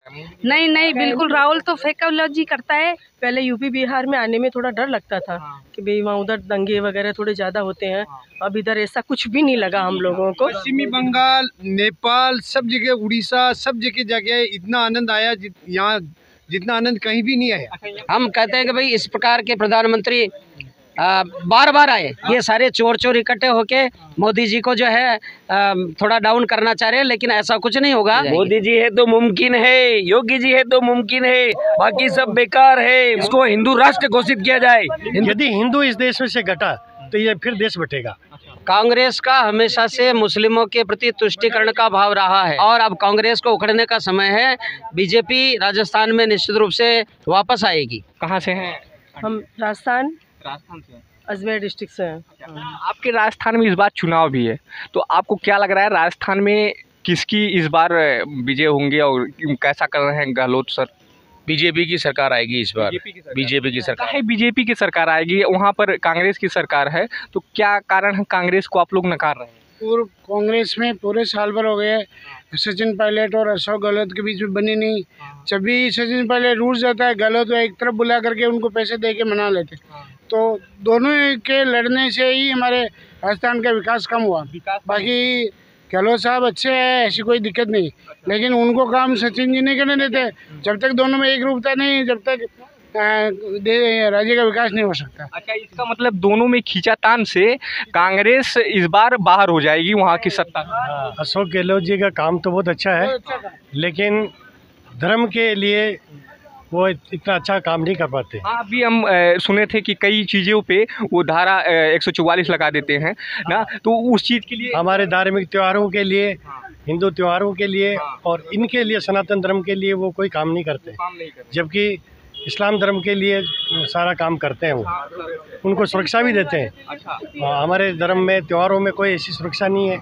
नहीं नहीं, बिल्कुल राहुल तो फेकलॉजी करता है। पहले यूपी बिहार में आने में थोड़ा डर लगता था कि भाई वहाँ उधर दंगे वगैरह थोड़े ज्यादा होते हैं। अब इधर ऐसा कुछ भी नहीं लगा हम लोगों को। पश्चिमी बंगाल, नेपाल, सब जगह, उड़ीसा, सब जगह इतना आनंद आया यहाँ जितना आनंद कहीं भी नहीं आया। हम कहते हैं कि भाई इस प्रकार के प्रधानमंत्री बार बार आए। ये सारे चोर चोर इकट्ठे होके मोदी जी को जो है थोड़ा डाउन करना चाह रहे हैं, लेकिन ऐसा कुछ नहीं होगा। मोदी जी है तो मुमकिन है, योगी जी है तो मुमकिन है, बाकी सब बेकार है। इसको हिंदू राष्ट्र घोषित किया जाए। यदि हिंदू इस देश में से घटा तो ये फिर देश बटेगा। कांग्रेस का हमेशा से मुस्लिमों के प्रति तुष्टीकरण का भाव रहा है और अब कांग्रेस को उखड़ने का समय है। बीजेपी राजस्थान में निश्चित रूप से वापस आएगी। कहाँ से हैं? हम राजस्थान से अजमेर डिस्ट्रिक्ट से हैं। आपके राजस्थान में इस बार चुनाव भी है, तो आपको क्या लग रहा है राजस्थान में किसकी इस बार विजय होंगे और कैसा कर रहे हैं गहलोत सर? बीजेपी की सरकार आएगी इस बार। बीजेपी की सरकार है, बीजेपी की सरकार आएगी, वहाँ पर कांग्रेस की सरकार है, तो क्या कारण है कांग्रेस को आप लोग नकार रहे हैं? पूर्व कांग्रेस में पूरे साल भर हो गए, सचिन पायलट और अशोक गहलोत के बीच में बनी नहीं। जब भी सचिन पायलट रूठ जाता है, गहलोत को एक तरफ बुला करके उनको पैसे दे के मना लेते। तो दोनों के लड़ने से ही हमारे राजस्थान का विकास कम हुआ। बाकी गहलोत साहब अच्छे हैं, ऐसी कोई दिक्कत नहीं, लेकिन उनको काम सचिन जी नहीं करने देते। जब तक दोनों में एक रूपता नहीं, जब तक राज्य का विकास नहीं हो सकता। अच्छा, इसका मतलब दोनों में खींचातान से कांग्रेस इस बार बाहर हो जाएगी वहाँ की सत्ता। अशोक गहलोत जी का काम तो बहुत अच्छा है, लेकिन धर्म के लिए वो इतना अच्छा काम नहीं कर पाते। हाँ, अभी हम सुने थे कि कई चीज़ों पे वो धारा 144 लगा देते हैं ना, तो उस चीज़ के लिए हमारे धार्मिक त्योहारों के लिए, हिंदू त्योहारों के लिए और इनके लिए, सनातन धर्म के लिए वो कोई काम नहीं करते, जबकि इस्लाम धर्म के लिए सारा काम करते हैं। वो उनको सुरक्षा भी देते हैं। हमारे धर्म में त्योहारों में कोई ऐसी सुरक्षा नहीं है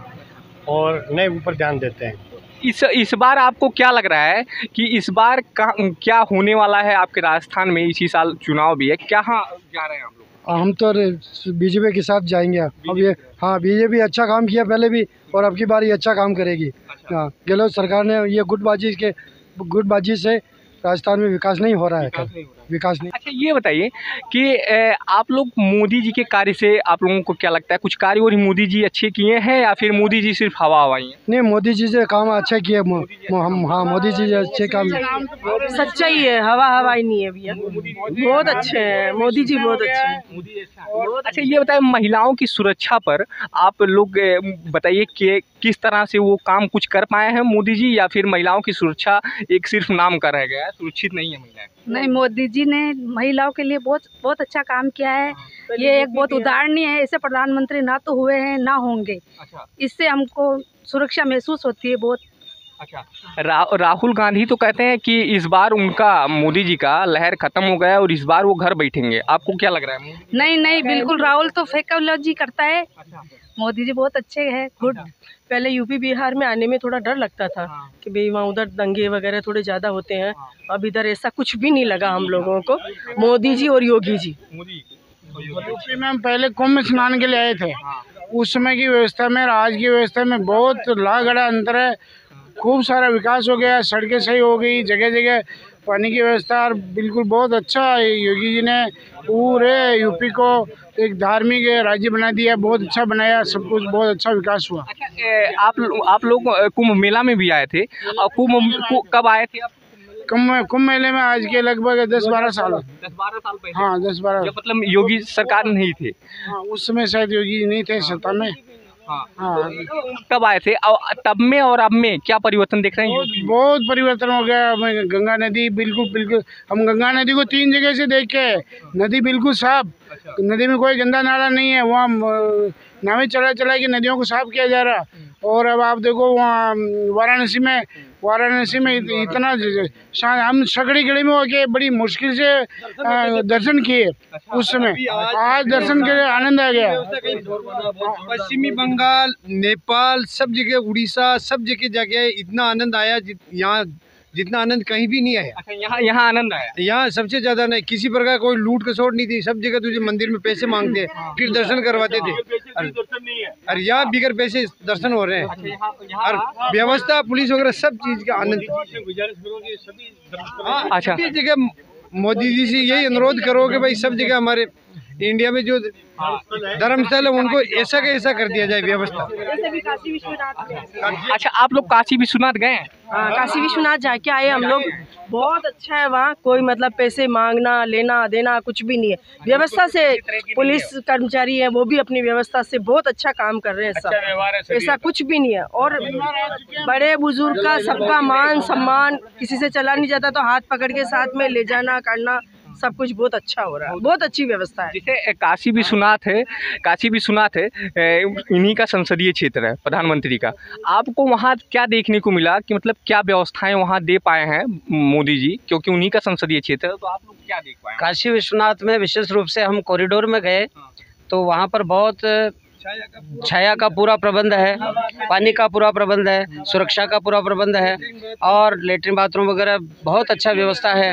और नए ऊपर ध्यान देते हैं। इस बार आपको क्या लग रहा है कि इस बार क्या होने वाला है आपके राजस्थान में? इसी साल चुनाव भी है, क्या जा रहे हैं आप लोग? हम तो बीजेपी के साथ जाएंगे। अब ये बीजेपी अच्छा काम किया पहले भी और अब की बार ये अच्छा काम करेगी। गहलोत सरकार ने ये गुटबाजी से राजस्थान में विकास नहीं हो रहा है, विकास नहीं। अच्छा, ये बताइए कि आप लोग मोदी जी के कार्य से आप लोगों को क्या लगता है, कुछ कार्य और मोदी जी अच्छे किए हैं या फिर मोदी जी सिर्फ हवा हवाई हैं? नहीं, मोदी जी से काम अच्छा किए हम। हाँ, मोदी जी अच्छे काम, सच्चाई है, हवा हवाई नहीं है भैया। बहुत अच्छे हैं मोदी जी, बहुत अच्छे हैं। अच्छा, ये बताइए महिलाओं की सुरक्षा पर आप लोग बताइए कि किस तरह से वो काम कुछ कर पाए हैं मोदी जी, या फिर महिलाओं की सुरक्षा एक सिर्फ नाम का रह गया है, सुरक्षित नहीं है महिलाएं? नहीं, मोदी जी ने महिलाओं के लिए बहुत अच्छा काम किया है। ये एक बहुत उदाहरणीय है। ऐसे प्रधानमंत्री ना तो हुए हैं ना होंगे। इससे हमको सुरक्षा महसूस होती है बहुत। अच्छा, राहुल गांधी तो कहते हैं कि इस बार उनका, मोदी जी का लहर खत्म हो गया और इस बार वो घर बैठेंगे, आपको क्या लग रहा है? नहीं नहीं, बिल्कुल राहुल तो फेकलॉजी करता है। मोदी जी बहुत अच्छे हैं, गुड। पहले यूपी बिहार में आने में थोड़ा डर लगता था कि भाई वहाँ उधर दंगे वगैरह थोड़े ज़्यादा होते हैं। अब इधर ऐसा कुछ भी नहीं लगा हम लोगों को। मोदी जी और योगी जी। यूपी में हम पहले कुंभ स्नान के लिए आए थे, उस समय की व्यवस्था में और आज की व्यवस्था में बहुत लाखगड़ा अंतर है। खूब सारा विकास हो गया, सड़कें सही हो गई, जगह जगह पानी की व्यवस्था, और बिल्कुल बहुत अच्छा योगी जी ने पूरे यूपी को एक धार्मिक राज्य बना दिया, बहुत अच्छा बनाया, सब कुछ बहुत अच्छा विकास हुआ। अच्छा, आप लोग कुंभ मेला में भी आए थे, और कब आए थे आप? कुंभ मेले में आज के लगभग 10-12 साल पहले। हाँ, 10-12, मतलब योगी सरकार नहीं थे। हाँ, उस समय शायद योगी जी नहीं थे सत्ता में। हाँ, कब आए थे? तब में और अब में क्या परिवर्तन देख रहे हैं? बहुत परिवर्तन हो गया। गंगा नदी बिल्कुल हम गंगा नदी को 3 जगह से देखे, नदी बिल्कुल साफ, नदी में कोई गंदा नाला नहीं है। वहाँ नावें चला के नदियों को साफ किया जा रहा। और अब आप देखो वहाँ वाराणसी में इतना हम सकड़ी गली में होके बड़ी मुश्किल से दर्शन किए उस समय। आज दर्शन के आनंद आ गया। पश्चिमी बंगाल, नेपाल, सब जगह, उड़ीसा, सब जगह इतना आनंद आया यहाँ जितना आनंद कहीं भी नहीं आया। अच्छा, यहाँ आनंद आया। यहाँ सबसे ज्यादा नहीं, किसी प्रकार कोई लूट खसोट नहीं थी। सब जगह तुझे मंदिर में पैसे मांगते फिर दर्शन करवाते थे, और यहाँ बिगर पैसे दर्शन हो रहे हैं। और व्यवस्था पुलिस वगैरह सब चीज का आनंद। अच्छा, सभी जगह मोदी जी से यही अनुरोध करो कि भाई सब जगह हमारे इंडिया में जो धर्मस्थल है उनको ऐसा का ऐसा कर दिया जाए व्यवस्था। अच्छा, आप लोग काशी विश्वनाथ गए हैं? हाँ, काशी विश्वनाथ जाके आए हम लोग। बहुत अच्छा है वहाँ, कोई मतलब पैसे मांगना लेना देना कुछ भी नहीं है। व्यवस्था से पुलिस कर्मचारी है वो भी अपनी व्यवस्था से बहुत अच्छा काम कर रहे हैं। सब ऐसा कुछ भी नहीं है। और बड़े बुजुर्ग का सबका मान सम्मान, किसी से चला नहीं जाता तो हाथ पकड़ के साथ में ले जाना करना, सब कुछ बहुत अच्छा हो रहा है। बहुत अच्छी व्यवस्था है। जैसे काशी विश्वनाथ है, इन्हीं का संसदीय क्षेत्र है प्रधानमंत्री का। आपको वहाँ क्या देखने को मिला कि मतलब क्या व्यवस्थाएं वहाँ दे पाए हैं मोदी जी, क्योंकि उन्हीं का संसदीय क्षेत्र है, तो आप लोग क्या देख पाए? काशी विश्वनाथ में विशेष रूप से हम कॉरिडोर में गए तो वहाँ पर बहुत छाया का पूरा प्रबंध है, पानी का पूरा प्रबंध है, सुरक्षा का पूरा प्रबंध है, और लेटरिन बाथरूम वगैरह बहुत अच्छा व्यवस्था है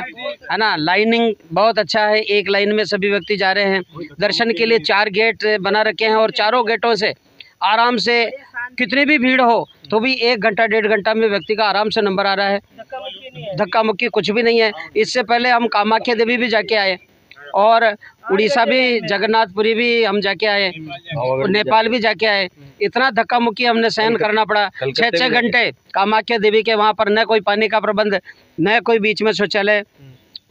ना। लाइनिंग बहुत अच्छा है, एक लाइन में सभी व्यक्ति जा रहे हैं। दर्शन के लिए 4 गेट बना रखे हैं, और चारों गेटों से आराम से कितनी भी भीड़ हो तो भी 1 घंटा 1.5 घंटा में व्यक्ति का आराम से नंबर आ रहा है। धक्का मुक्की कुछ भी नहीं है। इससे पहले हम कामाख्या देवी भी जाके आए, और उड़ीसा भी, जगन्नाथपुरी भी हम जाके आए, नेपाल भी जाके आए। इतना धक्का मुक्की हमने सहन करना पड़ा। 6-6 घंटे कामाख्या देवी के वहाँ पर न कोई पानी का प्रबंध, न कोई बीच में शौचालय,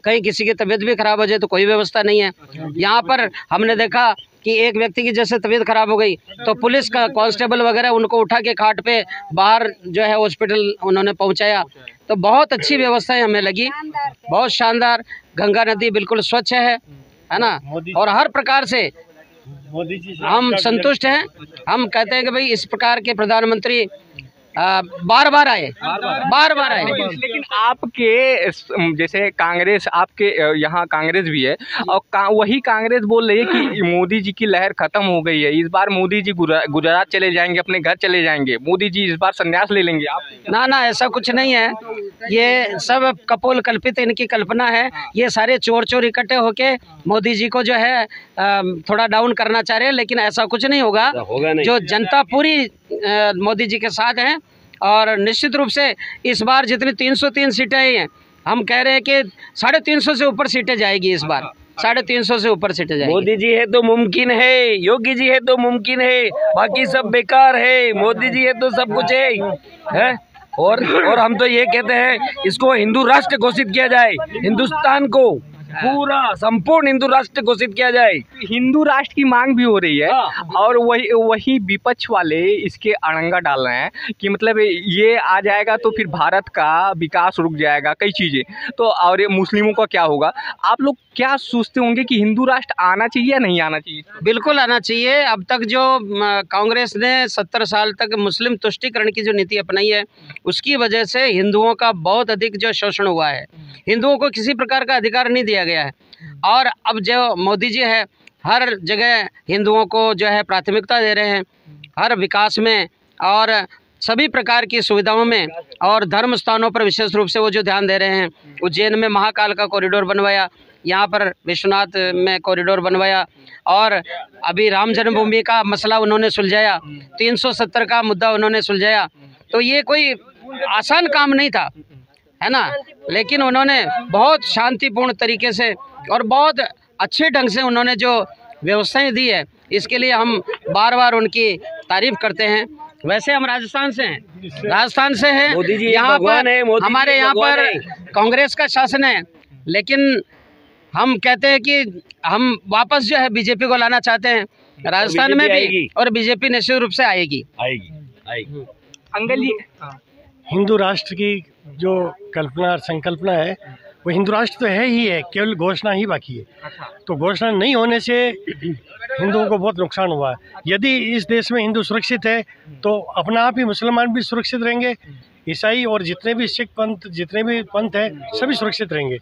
कहीं किसी की तबीयत भी खराब हो जाए तो कोई व्यवस्था नहीं है। यहाँ पर हमने देखा कि एक व्यक्ति की जैसे तबीयत खराब हो गई तो पुलिस का कांस्टेबल वगैरह उनको उठा के खाट पे बाहर जो है हॉस्पिटल उन्होंने पहुँचाया। तो बहुत अच्छी व्यवस्थाएं हमें लगी, बहुत शानदार। गंगा नदी बिल्कुल स्वच्छ है ना, और हर प्रकार से मोदी जी हम संतुष्ट हैं। हम कहते हैं कि भाई इस प्रकार के प्रधानमंत्री बार बार आए। लेकिन आपके जैसे कांग्रेस, आपके यहाँ कांग्रेस भी है, और वही कांग्रेस बोल रही है कि मोदी जी की लहर खत्म हो गई है, इस बार मोदी जी गुजरात चले जाएंगे, अपने घर चले जाएंगे, मोदी जी इस बार संन्यास ले लेंगे। आप ना ऐसा कुछ नहीं है, ये सब कपोल कल्पित इनकी कल्पना है। ये सारे चोर इकट्ठे होके मोदी जी को जो है थोड़ा डाउन करना चाह रहे हैं, लेकिन ऐसा कुछ नहीं होगा। जो जनता पूरी मोदी जी के साथ हैं, और निश्चित रूप से इस बार जितनी 303 सीटें आई हैं, हम कह रहे हैं कि 350 से ऊपर सीटें जाएगी इस बार। 350 से ऊपर सीटें जाएगी। मोदी जी है तो मुमकिन है, योगी जी है तो मुमकिन है, बाकी सब बेकार है। मोदी जी है तो सब कुछ है? और हम तो ये कहते हैं इसको हिंदू राष्ट्र घोषित किया जाए, हिंदुस्तान को पूरा संपूर्ण हिंदू राष्ट्र घोषित किया जाए। हिंदू राष्ट्र की मांग भी हो रही है, और वही विपक्ष वाले इसके अड़ंगा डाल रहे हैं कि मतलब ये आ जाएगा तो फिर भारत का विकास रुक जाएगा, कई चीज़ें तो। और मुस्लिमों का क्या होगा? आप लोग क्या सोचते होंगे कि हिंदू राष्ट्र आना चाहिए या नहीं आना चाहिए? बिल्कुल आना चाहिए। अब तक जो कांग्रेस ने 70 साल तक मुस्लिम तुष्टीकरण की जो नीति अपनाई है, उसकी वजह से हिंदुओं का बहुत अधिक जो शोषण हुआ है, हिंदुओं को किसी प्रकार का अधिकार नहीं दिया गया है। और अब जो मोदी जी है, हर जगह हिंदुओं को जो है प्राथमिकता दे रहे हैं, हर विकास में और सभी प्रकार की सुविधाओं में, और धर्म स्थानों पर विशेष रूप से वो जो ध्यान दे रहे हैं। उज्जैन में महाकाल का कॉरिडोर बनवाया, यहाँ पर विश्वनाथ में कॉरिडोर बनवाया, और अभी राम जन्मभूमि का मसला उन्होंने सुलझाया, 370 का मुद्दा उन्होंने सुलझाया। तो ये कोई आसान काम नहीं था, है ना, लेकिन उन्होंने बहुत शांतिपूर्ण तरीके से और बहुत अच्छे ढंग से उन्होंने जो व्यवस्थाएं दी है, इसके लिए हम बार बार उनकी तारीफ करते हैं। वैसे हम राजस्थान से हैं, यहाँ पर हमारे यहाँ पर कांग्रेस का शासन है, लेकिन हम कहते हैं कि हम वापस जो है बीजेपी को लाना चाहते हैं राजस्थान में भी, और बीजेपी निश्चित रूप से आएगी। अंकल जी, हिंदू राष्ट्र की जो कल्पना और संकल्पना है, वो हिंदू राष्ट्र तो है ही है, केवल घोषणा ही बाकी है। तो घोषणा नहीं होने से हिंदुओं को बहुत नुकसान हुआ है। यदि इस देश में हिंदू सुरक्षित है तो अपना आप ही मुसलमान भी सुरक्षित रहेंगे, ईसाई और जितने भी सिख पंथ, जितने भी पंथ है, सभी सुरक्षित रहेंगे।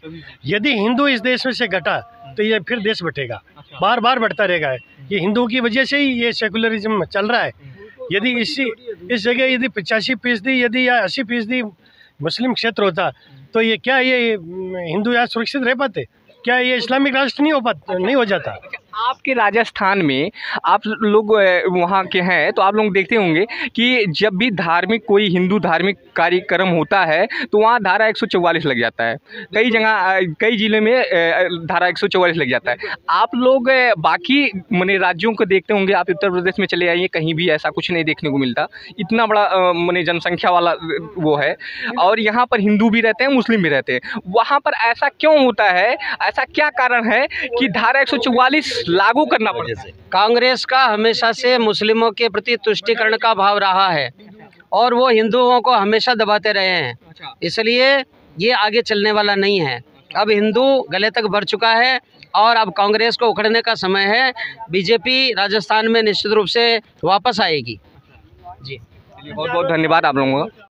यदि हिंदू इस देश में से घटा तो ये फिर देश बटेगा, बार बार बढ़ता रहेगा। ये हिंदुओं की वजह से ही ये सेकुलरिज्म चल रहा है। यदि इस जगह यदि 85% यदि या 80% मुस्लिम क्षेत्र होता तो ये क्या ये हिंदू यहाँ सुरक्षित रह पाते? क्या ये इस्लामिक राष्ट्र नहीं हो जाता? आपके राजस्थान में आप लोग वहाँ के हैं तो आप लोग देखते होंगे कि जब भी धार्मिक कोई हिंदू धार्मिक कार्यक्रम होता है तो वहाँ धारा 144 लग जाता है। कई जगह कई जिले में धारा 144 लग जाता है। आप लोग बाकी मने राज्यों को देखते होंगे, आप उत्तर प्रदेश में चले आइए, कहीं भी ऐसा कुछ नहीं देखने को मिलता। इतना बड़ा मने जनसंख्या वाला वो है और यहाँ पर हिंदू भी रहते हैं, मुस्लिम भी रहते हैं। वहाँ पर ऐसा क्यों होता है? ऐसा क्या कारण है कि धारा 144 लागू करना पड़े? कांग्रेस का हमेशा से मुस्लिमों के प्रति तुष्टीकरण का भाव रहा है और वो हिंदुओं को हमेशा दबाते रहे हैं, इसलिए ये आगे चलने वाला नहीं है। अब हिंदू गले तक बढ़ चुका है और अब कांग्रेस को उखड़ने का समय है। बीजेपी राजस्थान में निश्चित रूप से वापस आएगी। जी बहुत बहुत धन्यवाद आप लोगों का।